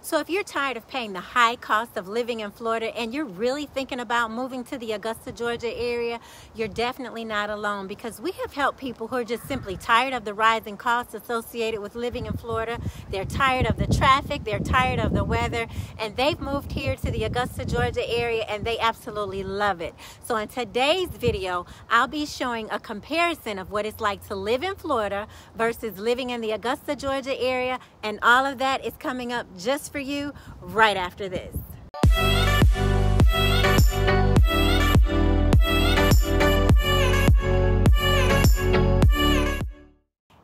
So if you're tired of paying the high cost of living in Florida and you're really thinking about moving to the Augusta, Georgia area, you're definitely not alone, because we have helped people who are just simply tired of the rising costs associated with living in Florida. They're tired of the traffic, they're tired of the weather, and they've moved here to the Augusta, Georgia area and they absolutely love it. So in today's video, I'll be showing a comparison of what it's like to live in Florida versus living in the Augusta, Georgia area, and all of that is coming up just for you right after this.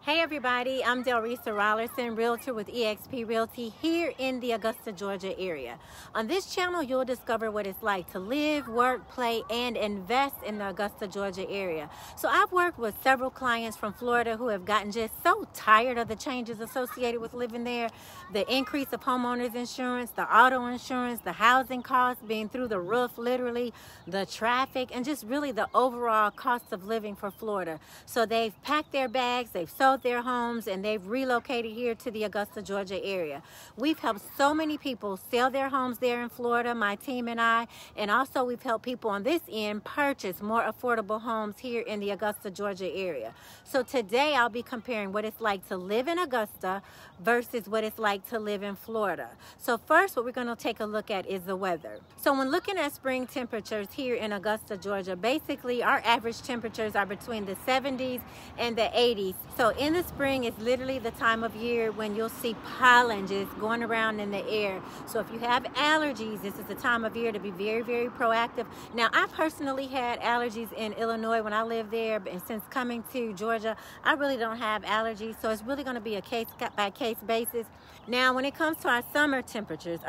Hey everybody, I'm Delresa Rollerson, Realtor with eXp Realty here in the Augusta, Georgia area. On this channel, you'll discover what it's like to live, work, play, and invest in the Augusta, Georgia area. So I've worked with several clients from Florida who have gotten just so tired of the changes associated with living there. The increase of homeowners insurance, the auto insurance, the housing costs being through the roof, literally, the traffic, and just really the overall cost of living for Florida. So they've packed their bags, they've sold their homes, and they've relocated here to the Augusta, Georgia area. We've helped so many people sell their homes there in Florida, my team and I, and also we've helped people on this end purchase more affordable homes here in the Augusta, Georgia area. So today I'll be comparing what it's like to live in Augusta versus what it's like to live in Florida. So first, what we're going to take a look at is the weather. So when looking at spring temperatures here in Augusta, Georgia, basically our average temperatures are between the 70s and the 80s. So in the spring is literally the time of year when you'll see pollen just going around in the air. So if you have allergies, this is the time of year to be very, very proactive. Now, I personally had allergies in Illinois when I lived there, and since coming to Georgia, I really don't have allergies. So it's really going to be a case-by-case basis. Now, when it comes to our summer temperatures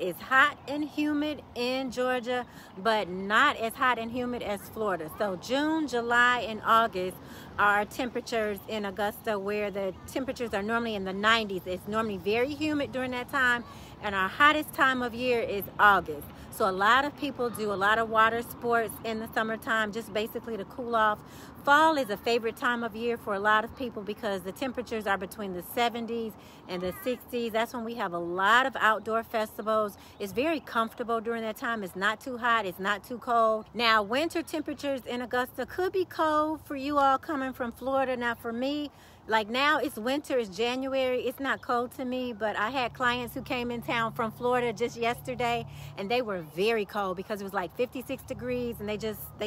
is hot and humid in Georgia, but not as hot and humid as Florida. So June, July, and August are temperatures in Augusta where the temperatures are normally in the 90s. It's normally very humid during that time, and our hottest time of year is August. So a lot of people do a lot of water sports in the summertime, just basically to cool off. Fall is a favorite time of year for a lot of people because the temperatures are between the 70s and the 60s. That's when we have a lot of outdoor festivals. It's very comfortable during that time. It's not too hot, it's not too cold. Now, winter temperatures in Augusta could be cold for you all coming from Florida. Now, for me, like now it's winter, it's January, it's not cold to me, but I had clients who came in town from Florida just yesterday and they were very cold because it was like 56 degrees and they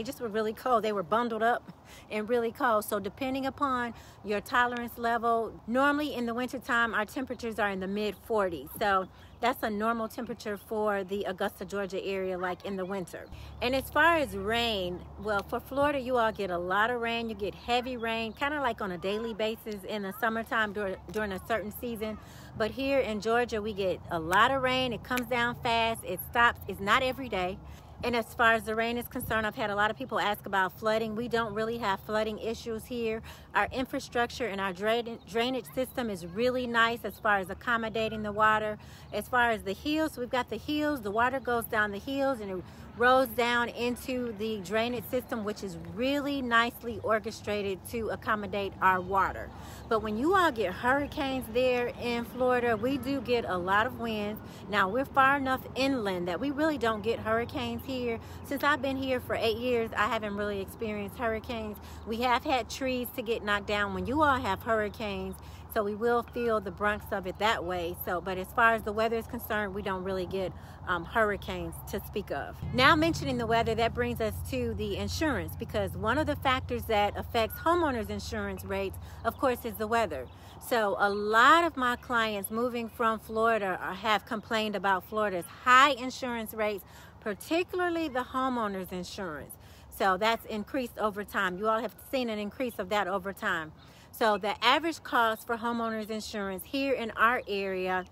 just were really cold. They were bundled up and really cold. So depending upon your tolerance level, normally in the wintertime our temperatures are in the mid 40s. So that's a normal temperature for the Augusta, Georgia area, like in the winter. And as far as rain, well, for Florida, you all get a lot of rain. You get heavy rain, kind of like on a daily basis in the summertime during a certain season. But here in Georgia, we get a lot of rain. It comes down fast. It stops. It's not every day. And as far as the rain is concerned, I've had a lot of people ask about flooding. We don't really have flooding issues here. Our infrastructure and our drainage system is really nice as far as accommodating the water. As far as the hills, we've got the hills. The water goes down the hills and it rolls down into the drainage system, which is really nicely orchestrated to accommodate our water. But when you all get hurricanes there in Florida, we do get a lot of winds. Now, we're far enough inland that we really don't get hurricanes here. Since I've been here for 8 years, I haven't really experienced hurricanes. We have had trees to get knocked down when you all have hurricanes, so we will feel the brunt of it that way. But as far as the weather is concerned, we don't really get hurricanes to speak of. Now, mentioning the weather, that brings us to the insurance, because one of the factors that affects homeowners insurance rates, of course, is the weather. So a lot of my clients moving from Florida have complained about Florida's high insurance rates, particularly the homeowners insurance. So that's increased over time. You all have seen an increase of that over time. So the average cost for homeowners insurance here in our area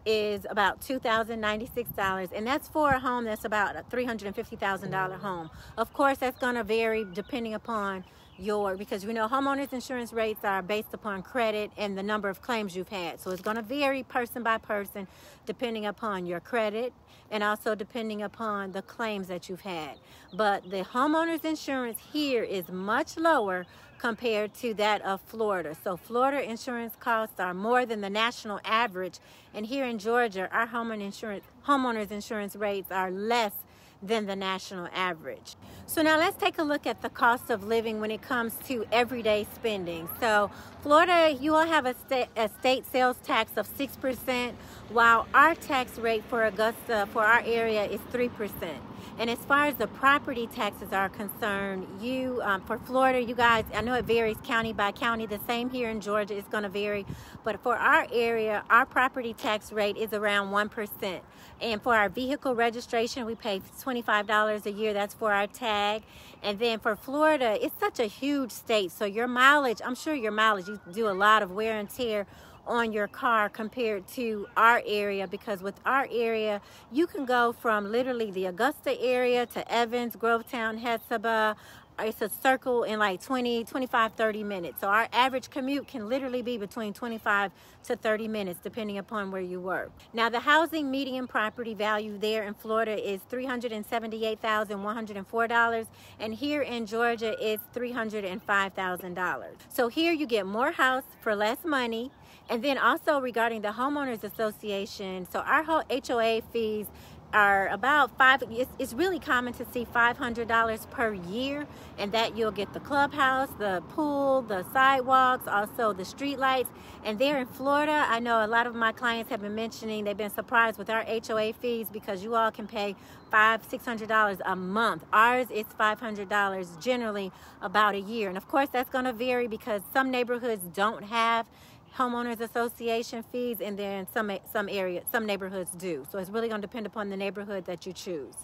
is about $2,096, and that's for a home that's about a $350,000 home. Of course, that's going to vary depending upon because you know homeowners insurance rates are based upon credit and the number of claims you've had. So it's going to vary person by person depending upon your credit and also depending upon the claims that you've had. But the homeowners insurance here is much lower compared to that of Florida. So Florida insurance costs are more than the national average, and here in Georgia our homeowners insurance rates are less than the national average. So now let's take a look at the cost of living when it comes to everyday spending. So Florida, you all have a state sales tax of 6%, while our tax rate for Augusta, for our area, is 3%. And as far as the property taxes are concerned, for Florida, you guys, I know it varies county by county. The same here in Georgia, it's going to vary. But for our area, our property tax rate is around 1%. And for our vehicle registration, we pay $25 a year. That's for our tag. And then for Florida, it's such a huge state. So your mileage, I'm sure your mileage, you do a lot of wear and tear on your car compared to our area, because with our area you can go from literally the Augusta area to Evans, Grovetown, Hetzibah. It's a circle in like 25, 30 minutes. So our average commute can literally be between 25 to 30 minutes depending upon where you work. Now the housing median property value there in Florida is $378,104, and here in Georgia it's $305,000. So here you get more house for less money. And then also regarding the homeowners association, so our whole HOA fees are about it's really common to see $500 per year, and that you'll get the clubhouse, the pool, the sidewalks, also the street lights. And there in Florida, I know a lot of my clients have been mentioning they've been surprised with our HOA fees because you all can pay $500-600 a month. Ours is $500 generally about a year, and of course that's going to vary because some neighborhoods don't have homeowners association fees, and then some neighborhoods do. So it's really going to depend upon the neighborhood that you choose.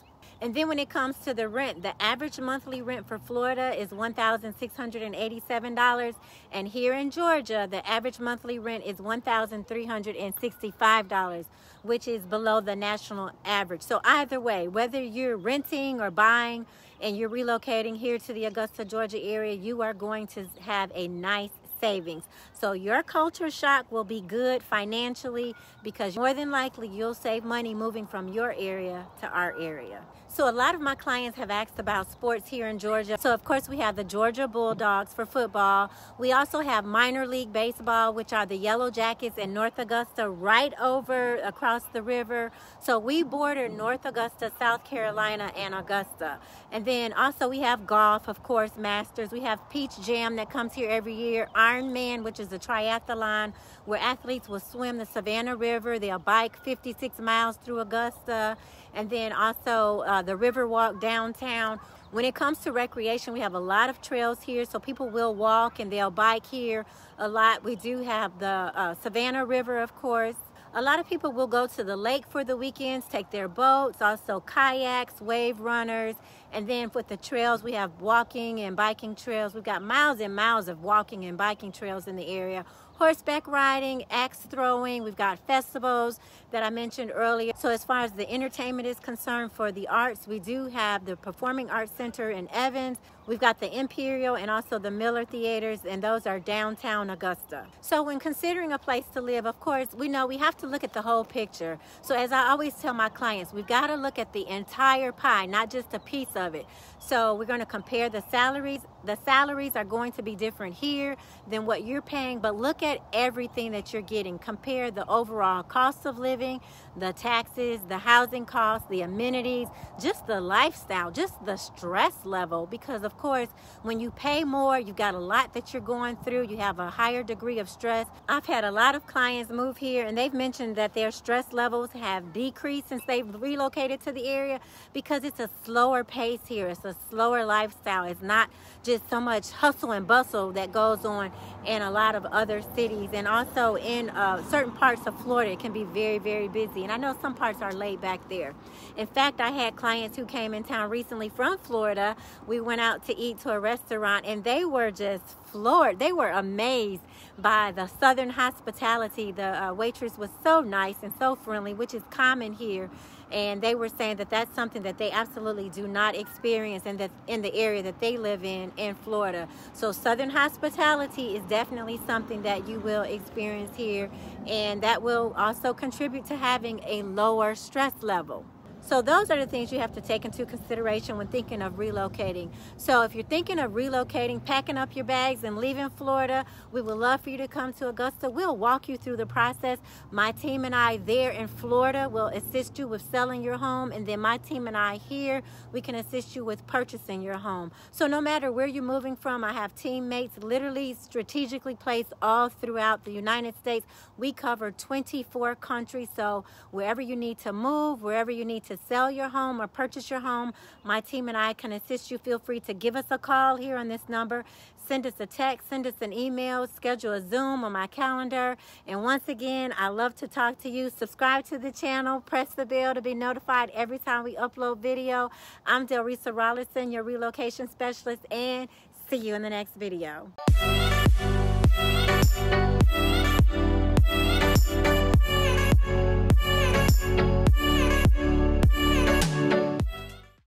And then when it comes to the rent, the average monthly rent for Florida is $1,687, and here in Georgia the average monthly rent is $1,365, which is below the national average. So either way, whether you're renting or buying and you're relocating here to the Augusta, Georgia area, you are going to have a nice savings. So your culture shock will be good financially because more than likely you'll save money moving from your area to our area. So a lot of my clients have asked about sports here in Georgia. So of course we have the Georgia Bulldogs for football. We also have minor league baseball, which are the Yellow Jackets in North Augusta, right over across the river. So we border North Augusta, South Carolina, and Augusta. And then also we have golf, of course, Masters. We have Peach Jam that comes here every year. Ironman, which is a triathlon where athletes will swim the Savannah River. They'll bike 56 miles through Augusta. And then also the river walk downtown. When it comes to recreation, we have a lot of trails here, so people will walk and they'll bike here a lot. We do have the Savannah River, of course. A lot of people will go to the lake for the weekends, take their boats, also kayaks, wave runners. And then with the trails, we have walking and biking trails. We've got miles and miles of walking and biking trails in the area. Horseback riding, axe throwing. We've got festivals that I mentioned earlier. So as far as the entertainment is concerned for the arts, we do have the Performing Arts Center in Evans. We've got the Imperial and also the Miller Theaters, and those are downtown Augusta. So when considering a place to live, of course, we know we have to look at the whole picture. So as I always tell my clients, we've got to look at the entire pie, not just a piece of it. So we're going to compare the salaries. The salaries are going to be different here than what you're paying, but look at everything that you're getting. Compare the overall cost of living, the taxes, the housing costs, the amenities, just the lifestyle, just the stress level. Because of course, when you pay more, you've got a lot that you're going through. You have a higher degree of stress. I've had a lot of clients move here and they've mentioned that their stress levels have decreased since they've relocated to the area because it's a slower pace here. It's a slower lifestyle. It's not just so much hustle and bustle that goes on in a lot of other cities, and also in certain parts of Florida it can be very, very busy, and I know some parts are laid back there. In fact, I had clients who came in town recently from Florida. We went out to eat to a restaurant and they were just floored. They were amazed by the southern hospitality. The waitress was so nice and so friendly, which is common here. And they were saying that that's something that they absolutely do not experience in the area that they live in Florida. So southern hospitality is definitely something that you will experience here, and that will also contribute to having a lower stress level. So those are the things you have to take into consideration when thinking of relocating. So if you're thinking of relocating, packing up your bags and leaving Florida, we would love for you to come to Augusta. We'll walk you through the process. My team and I there in Florida will assist you with selling your home, and then my team and I here, we can assist you with purchasing your home. So no matter where you're moving from, I have teammates literally strategically placed all throughout the United States. We cover 24 countries, so wherever you need to move, wherever you need to sell your home or purchase your home, my team and I can assist you. Feel free to give us a call here on this number, send us a text, send us an email, schedule a Zoom on my calendar. And once again, I love to talk to you. Subscribe to the channel, press the bell to be notified every time we upload video. I'm Delresa Rollerson, your relocation specialist, and see you in the next video.